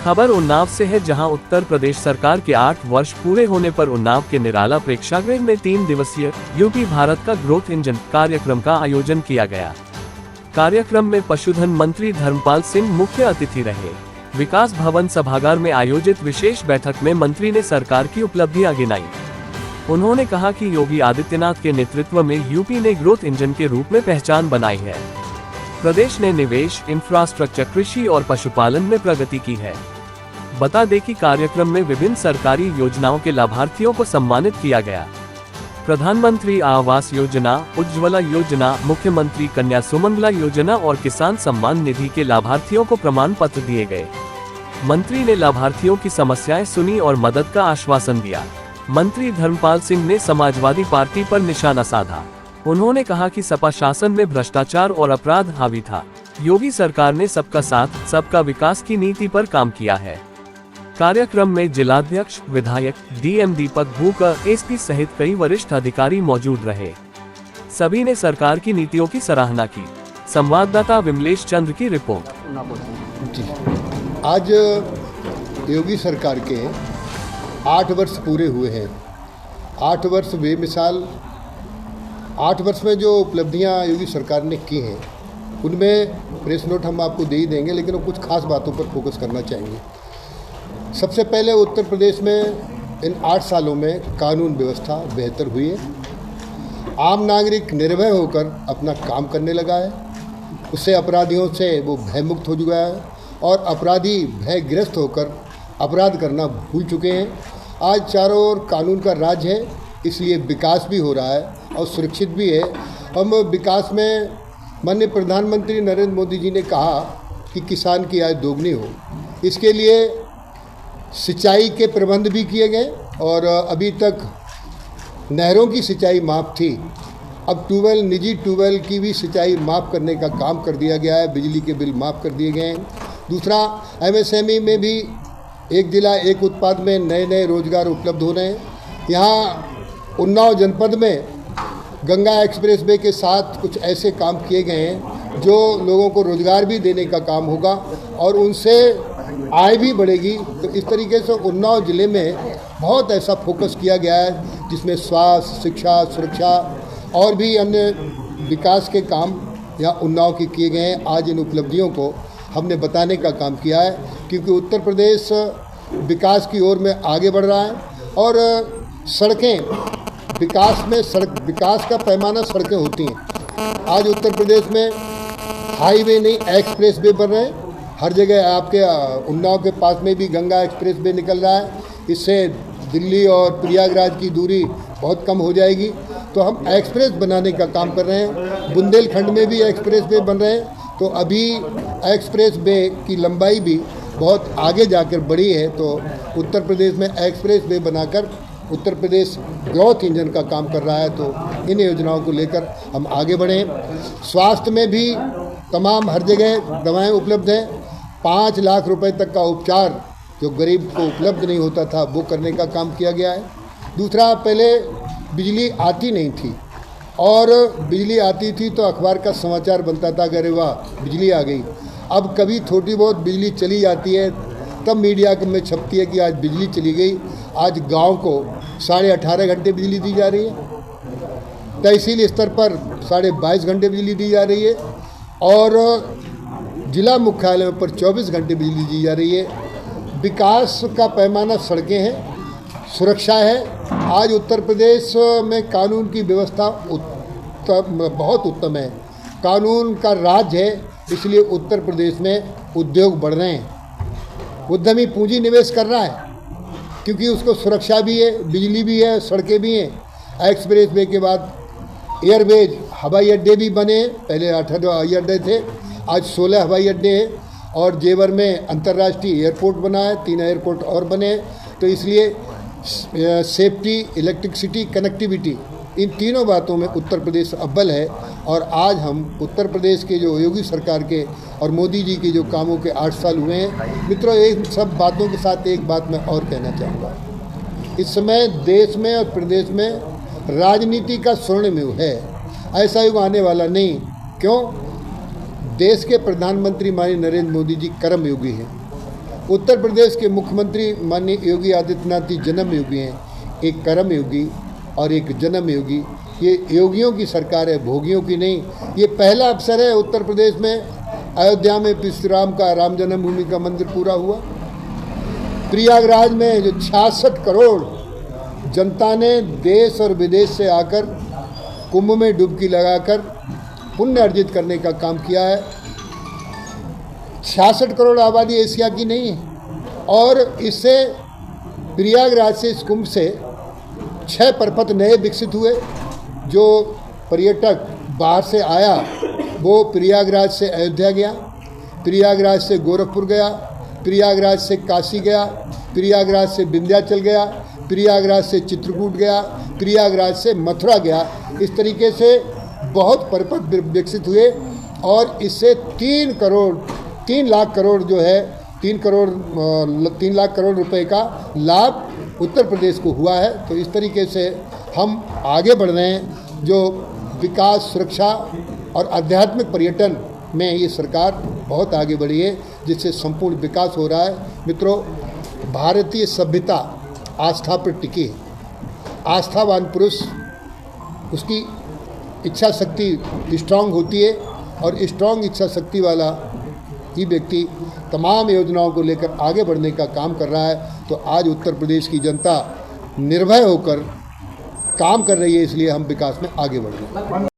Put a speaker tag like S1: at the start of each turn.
S1: खबर उन्नाव से है, जहां उत्तर प्रदेश सरकार के 8 वर्ष पूरे होने पर उन्नाव के निराला प्रेक्षागृह में 3 दिवसीय यूपी भारत का ग्रोथ इंजन कार्यक्रम का आयोजन किया गया। कार्यक्रम में पशुधन मंत्री धर्मपाल सिंह मुख्य अतिथि रहे। विकास भवन सभागार में आयोजित विशेष बैठक में मंत्री ने सरकार की उपलब्धियां गिनाई। उन्होंने कहा कि योगी आदित्यनाथ के नेतृत्व में यूपी ने ग्रोथ इंजन के रूप में पहचान बनाई है। प्रदेश ने निवेश, इंफ्रास्ट्रक्चर, कृषि और पशुपालन में प्रगति की है। बता दें कि कार्यक्रम में विभिन्न सरकारी योजनाओं के लाभार्थियों को सम्मानित किया गया। प्रधानमंत्री आवास योजना, उज्ज्वला योजना, मुख्यमंत्री कन्या सुमंगला योजना और किसान सम्मान निधि के लाभार्थियों को प्रमाण पत्र दिए गए। मंत्री ने लाभार्थियों की समस्याएं सुनी और मदद का आश्वासन दिया। मंत्री धर्मपाल सिंह ने समाजवादी पार्टी पर निशाना साधा। उन्होंने कहा कि सपा शासन में भ्रष्टाचार और अपराध हावी था। योगी सरकार ने सबका साथ, सबका विकास की नीति पर काम किया है। कार्यक्रम में जिलाध्यक्ष, विधायक, डीएम दीपक भूकर, एसपी सहित कई वरिष्ठ अधिकारी मौजूद रहे। सभी ने सरकार की नीतियों की सराहना की। संवाददाता विमलेश चंद्र की रिपोर्ट।
S2: आज योगी सरकार के 8 वर्ष पूरे हुए हैं। 8 वर्ष बेमिसाल, 8 वर्ष में जो उपलब्धियां योगी सरकार ने की हैं, उनमें प्रेस नोट हम आपको दे ही देंगे, लेकिन वो कुछ खास बातों पर फोकस करना चाहेंगे। सबसे पहले उत्तर प्रदेश में इन 8 सालों में कानून व्यवस्था बेहतर हुई है। आम नागरिक निर्भय होकर अपना काम करने लगा है। उससे अपराधियों से वो भयमुक्त हो चुका है और अपराधी भयग्रस्त होकर अपराध करना भूल चुके हैं। आज चारों ओर कानून का राज है, इसलिए विकास भी हो रहा है और सुरक्षित भी है। हम विकास में माननीय प्रधानमंत्री नरेंद्र मोदी जी ने कहा कि किसान की आय दोगुनी हो, इसके लिए सिंचाई के प्रबंध भी किए गए और अभी तक नहरों की सिंचाई माफ़ थी, अब ट्यूबवेल, निजी ट्यूबवेल की भी सिंचाई माफ़ करने का काम कर दिया गया है। बिजली के बिल माफ़ कर दिए गए हैं। दूसरा, एमएसएमई में भी एक जिला एक उत्पाद में नए नए रोजगार उपलब्ध हो रहे हैं। यहाँ उन्नाव जनपद में गंगा एक्सप्रेस वे के साथ कुछ ऐसे काम किए गए हैं जो लोगों को रोजगार भी देने का काम होगा और उनसे आय भी बढ़ेगी। तो इस तरीके से उन्नाव ज़िले में बहुत ऐसा फोकस किया गया है जिसमें स्वास्थ्य, शिक्षा, सुरक्षा और भी अन्य विकास के काम यहाँ उन्नाव के किए गए हैं। आज इन उपलब्धियों को हमने बताने का काम किया है, क्योंकि उत्तर प्रदेश विकास की ओर में आगे बढ़ रहा है और सड़कें विकास का पैमाना सड़कें होती हैं। आज उत्तर प्रदेश में हाईवे नहीं, एक्सप्रेस वे बन रहे हैं। हर जगह आपके उन्नाव के पास में भी गंगा एक्सप्रेस वे निकल रहा है। इससे दिल्ली और प्रयागराज की दूरी बहुत कम हो जाएगी। तो हम एक्सप्रेस बनाने का काम कर रहे हैं। बुंदेलखंड में भी एक्सप्रेस वे बन रहे हैं। तो अभी एक्सप्रेस वे की लंबाई भी बहुत आगे जाकर बढ़ी है। तो उत्तर प्रदेश में एक्सप्रेस वे बनाकर उत्तर प्रदेश ग्रोथ इंजन का काम कर रहा है। तो इन योजनाओं को लेकर हम आगे बढ़ें। स्वास्थ्य में भी तमाम हर जगह दवाएं उपलब्ध हैं। 5 लाख रुपए तक का उपचार जो गरीब को उपलब्ध नहीं होता था, वो करने का काम किया गया है। दूसरा, पहले बिजली आती नहीं थी और बिजली आती थी तो अखबार का समाचार बनता था कि अरे वाह बिजली आ गई। अब कभी थोड़ी बहुत बिजली चली जाती है तब मीडिया में छपती है कि आज बिजली चली गई। आज गांव को 18.5 घंटे बिजली दी जा रही है। तहसील स्तर पर 22.5 घंटे बिजली दी जा रही है और जिला मुख्यालयों पर 24 घंटे बिजली दी जा रही है। विकास का पैमाना सड़कें हैं, सुरक्षा है। आज उत्तर प्रदेश में कानून की व्यवस्था बहुत उत्तम है। कानून का राज है, इसलिए उत्तर प्रदेश में उद्योग बढ़ रहे हैं। उद्यमी पूंजी निवेश कर रहा है क्योंकि उसको सुरक्षा भी है, बिजली भी है, सड़कें भी हैं। एक्सप्रेस वे के बाद एयरवेज, हवाई अड्डे भी बने। पहले 18 हवाई अड्डे थे, आज 16 हवाई अड्डे हैं और जेवर में अंतर्राष्ट्रीय एयरपोर्ट बना है, 3 एयरपोर्ट और बने। तो इसलिए सेफ्टी, इलेक्ट्रिसिटी, कनेक्टिविटी, इन तीनों बातों में उत्तर प्रदेश अव्वल है। और आज हम उत्तर प्रदेश के जो योगी सरकार के और मोदी जी के जो कामों के 8 साल हुए हैं। मित्रों, इन सब बातों के साथ एक बात मैं और कहना चाहूँगा। इस समय देश में और प्रदेश में राजनीति का स्वर्णिम युग है। ऐसा युग आने वाला नहीं। क्यों? देश के प्रधानमंत्री माननीय नरेंद्र मोदी जी कर्मयोगी हैं। उत्तर प्रदेश के मुख्यमंत्री माननीय योगी आदित्यनाथ जी जन्म योगी हैं, एक कर्म योगी और एक जन्म योगी। ये योगियों की सरकार है, भोगियों की नहीं। ये पहला अवसर है उत्तर प्रदेश में, अयोध्या में श्री राम का राम जन्मभूमि का मंदिर पूरा हुआ। प्रयागराज में जो 66 करोड़ जनता ने देश और विदेश से आकर कुंभ में डुबकी लगाकर पुण्य अर्जित करने का काम किया है। 66 करोड़ आबादी एशिया की नहीं है और इससे प्रयागराज से, इस कुंभ से 6 प्रपथ नए विकसित हुए। जो पर्यटक बाहर से आया वो प्रयागराज से अयोध्या गया, प्रयागराज से गोरखपुर गया, प्रयागराज से काशी गया, प्रयागराज से विंध्याचल गया, प्रयागराज से चित्रकूट गया, प्रयागराज से मथुरा गया। इस तरीके से बहुत प्रपथ विकसित हुए और इससे 3 लाख करोड़ जो है 3 लाख करोड़ रुपए का लाभ उत्तर प्रदेश को हुआ है। तो इस तरीके से हम आगे बढ़ रहे हैं। जो विकास, सुरक्षा और आध्यात्मिक पर्यटन में ये सरकार बहुत आगे बढ़ी है, जिससे संपूर्ण विकास हो रहा है। मित्रों, भारतीय सभ्यता आस्था पर टिकी है। आस्थावान पुरुष, उसकी इच्छा शक्ति स्ट्रांग होती है और स्ट्रांग इच्छा शक्ति वाला ही व्यक्ति तमाम योजनाओं को लेकर आगे बढ़ने का काम कर रहा है। तो आज उत्तर प्रदेश की जनता निर्भय होकर काम कर रही है, इसलिए हम विकास में आगे बढ़ रहे हैं।